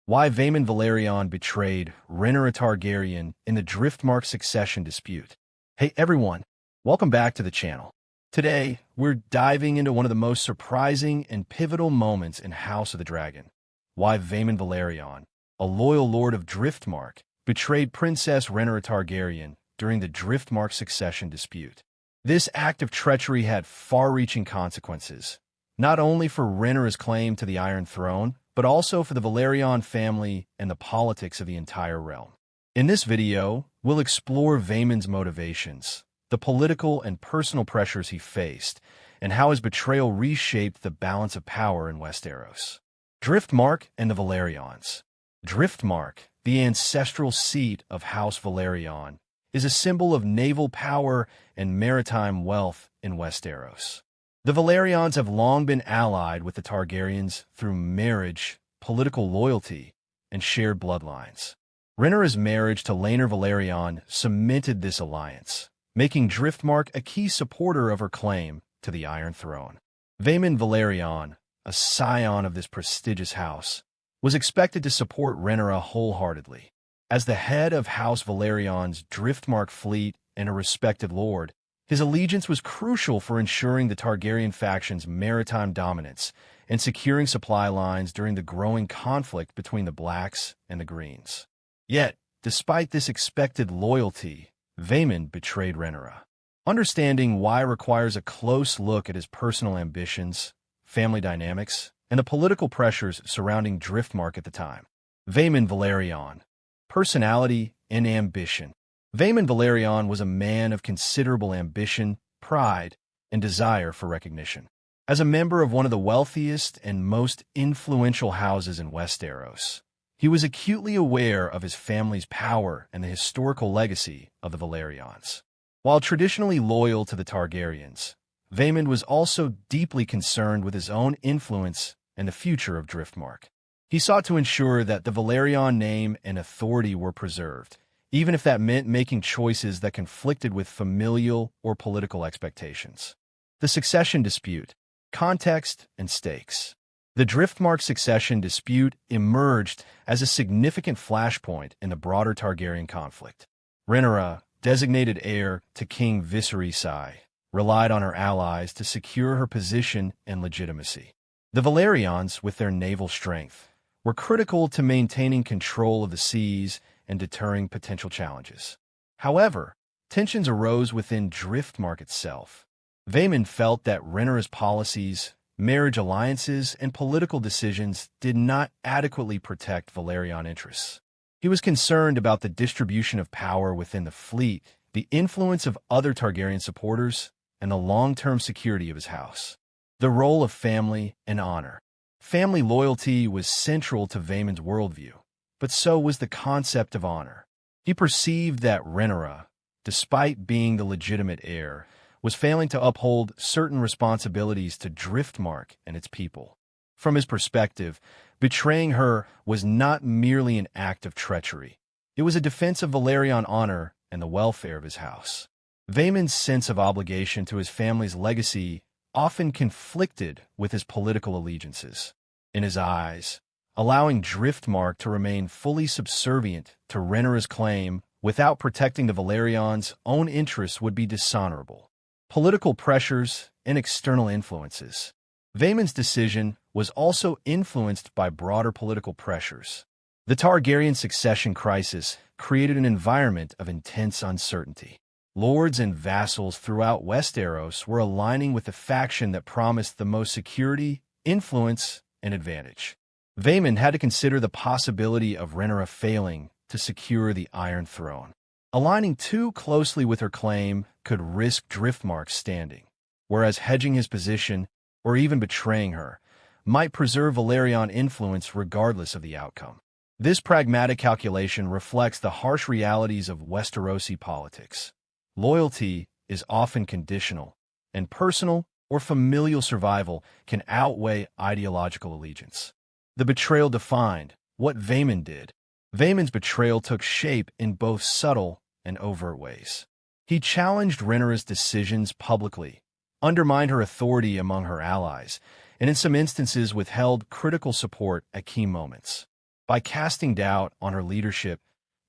Why Vaemond Velaryon betrayed Rhaenyra Targaryen in the Driftmark succession dispute. Hey everyone, welcome back to the channel. Today, we're diving into one of the most surprising and pivotal moments in House of the Dragon. Why Vaemond Velaryon, a loyal lord of Driftmark, betrayed Princess Rhaenyra Targaryen during the Driftmark succession dispute. This act of treachery had far-reaching consequences, not only for Rhaenyra's claim to the Iron Throne, but also for the Velaryon family and the politics of the entire realm. In this video, we'll explore Vaemond's motivations, the political and personal pressures he faced, and how his betrayal reshaped the balance of power in Westeros. Driftmark and the Velaryons. Driftmark, the ancestral seat of House Velaryon, is a symbol of naval power and maritime wealth in Westeros. The Velaryons have long been allied with the Targaryens through marriage, political loyalty, and shared bloodlines. Rhaenyra's marriage to Rhaenyra Velaryon cemented this alliance, making Driftmark a key supporter of her claim to the Iron Throne. Vaemond Velaryon, a scion of this prestigious house, was expected to support Rhaenyra wholeheartedly. As the head of House Velaryon's Driftmark fleet and a respected lord, his allegiance was crucial for ensuring the Targaryen faction's maritime dominance and securing supply lines during the growing conflict between the Blacks and the Greens. Yet, despite this expected loyalty, Vaemond betrayed Rhaenyra. Understanding why requires a close look at his personal ambitions, family dynamics, and the political pressures surrounding Driftmark at the time. Vaemond Velaryon. Personality and ambition. Vaemond Velaryon was a man of considerable ambition, pride, and desire for recognition. As a member of one of the wealthiest and most influential houses in Westeros, he was acutely aware of his family's power and the historical legacy of the Velaryons. While traditionally loyal to the Targaryens, Vaemond was also deeply concerned with his own influence and the future of Driftmark. He sought to ensure that the Velaryon name and authority were preserved, even if that meant making choices that conflicted with familial or political expectations. The succession dispute, context, and stakes. The Driftmark succession dispute emerged as a significant flashpoint in the broader Targaryen conflict. Rhaenyra, designated heir to King Viserys, relied on her allies to secure her position and legitimacy. The Velaryons, with their naval strength, were critical to maintaining control of the seas and deterring potential challenges. However, tensions arose within Driftmark itself. Vaemond felt that Rhaenyra's policies, marriage alliances, and political decisions did not adequately protect Velaryon interests. He was concerned about the distribution of power within the fleet, the influence of other Targaryen supporters, and the long-term security of his house. The role of family and honor. Family loyalty was central to Vaemond's worldview, but so was the concept of honor. He perceived that Rhaenyra, despite being the legitimate heir, was failing to uphold certain responsibilities to Driftmark and its people. From his perspective, betraying her was not merely an act of treachery. It was a defense of Velaryon honor and the welfare of his house. Vaemond's sense of obligation to his family's legacy often conflicted with his political allegiances. In his eyes, allowing Driftmark to remain fully subservient to Rhaenyra's claim without protecting the Velaryons' own interests would be dishonorable. Political pressures and external influences. Vaemond's decision was also influenced by broader political pressures. The Targaryen succession crisis created an environment of intense uncertainty. Lords and vassals throughout Westeros were aligning with the faction that promised the most security, influence, and advantage. Vaemond had to consider the possibility of Rhaenyra failing to secure the Iron Throne. Aligning too closely with her claim could risk Driftmark's standing, whereas hedging his position, or even betraying her, might preserve Velaryon influence regardless of the outcome. This pragmatic calculation reflects the harsh realities of Westerosi politics. Loyalty is often conditional, and personal or familial survival can outweigh ideological allegiance. The betrayal defined what Vaemond did. Vaemond's betrayal took shape in both subtle and overt ways. He challenged Rhaenyra's decisions publicly, undermined her authority among her allies, and in some instances withheld critical support at key moments. By casting doubt on her leadership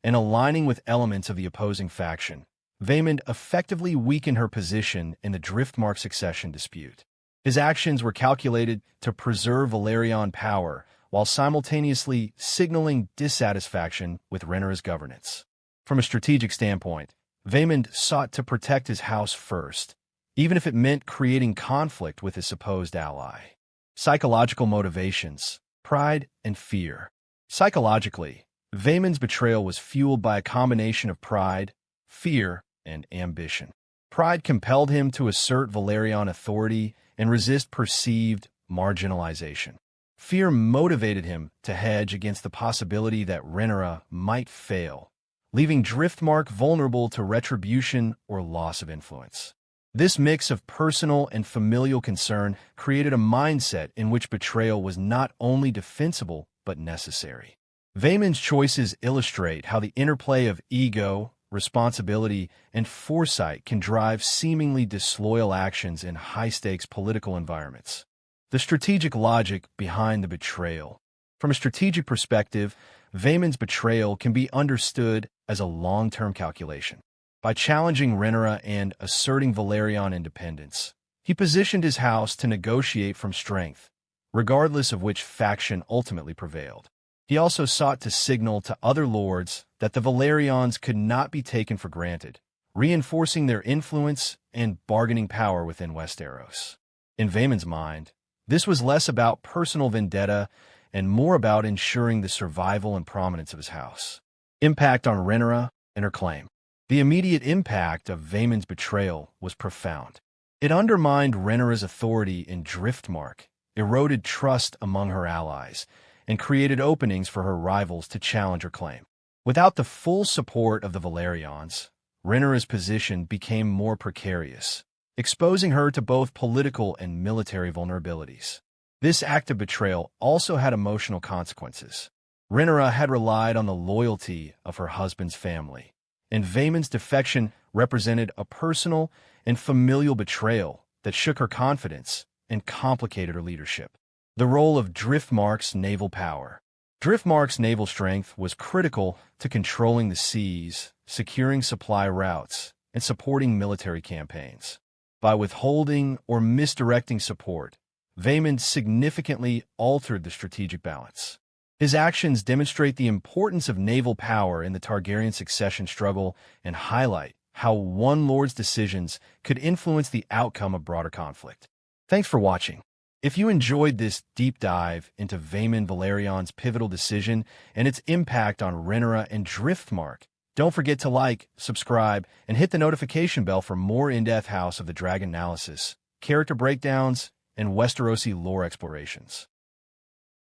and aligning with elements of the opposing faction, Vaemond effectively weakened her position in the Driftmark succession dispute. His actions were calculated to preserve Velaryon power while simultaneously signaling dissatisfaction with Rhaenyra's governance. From a strategic standpoint, Vaemond sought to protect his house first, even if it meant creating conflict with his supposed ally. Psychological motivations, pride, and fear. Psychologically, Vaemond's betrayal was fueled by a combination of pride, fear, and ambition. Pride compelled him to assert Velaryon authority and resist perceived marginalization. Fear motivated him to hedge against the possibility that Rhaenyra might fail, leaving Driftmark vulnerable to retribution or loss of influence. This mix of personal and familial concern created a mindset in which betrayal was not only defensible but necessary. Vaemond's choices illustrate how the interplay of ego, responsibility, and foresight can drive seemingly disloyal actions in high-stakes political environments. The strategic logic behind the betrayal. From a strategic perspective, Vaemond's betrayal can be understood as a long-term calculation. By challenging Rhaenyra and asserting Velaryon independence, he positioned his house to negotiate from strength, regardless of which faction ultimately prevailed. He also sought to signal to other lords that the Velaryons could not be taken for granted, reinforcing their influence and bargaining power within Westeros. In Vaemond's mind, this was less about personal vendetta and more about ensuring the survival and prominence of his house. Impact on Rhaenyra and her claim. The immediate impact of Vaemond's betrayal was profound. It undermined Rhaenyra's authority in Driftmark, eroded trust among her allies, and created openings for her rivals to challenge her claim. Without the full support of the Velaryons, Rhaenyra's position became more precarious, exposing her to both political and military vulnerabilities. This act of betrayal also had emotional consequences. Rhaenyra had relied on the loyalty of her husband's family, and Vaemond's defection represented a personal and familial betrayal that shook her confidence and complicated her leadership. The role of Driftmark's naval power. Driftmark's naval strength was critical to controlling the seas, securing supply routes, and supporting military campaigns. By withholding or misdirecting support, Vaemond significantly altered the strategic balance. His actions demonstrate the importance of naval power in the Targaryen succession struggle and highlight how one lord's decisions could influence the outcome of broader conflict. Thanks for watching. If you enjoyed this deep dive into Vaemond Velaryon's pivotal decision and its impact on Rhaenyra and Driftmark, don't forget to like, subscribe, and hit the notification bell for more in-depth House of the Dragon analysis, character breakdowns, and Westerosi lore explorations.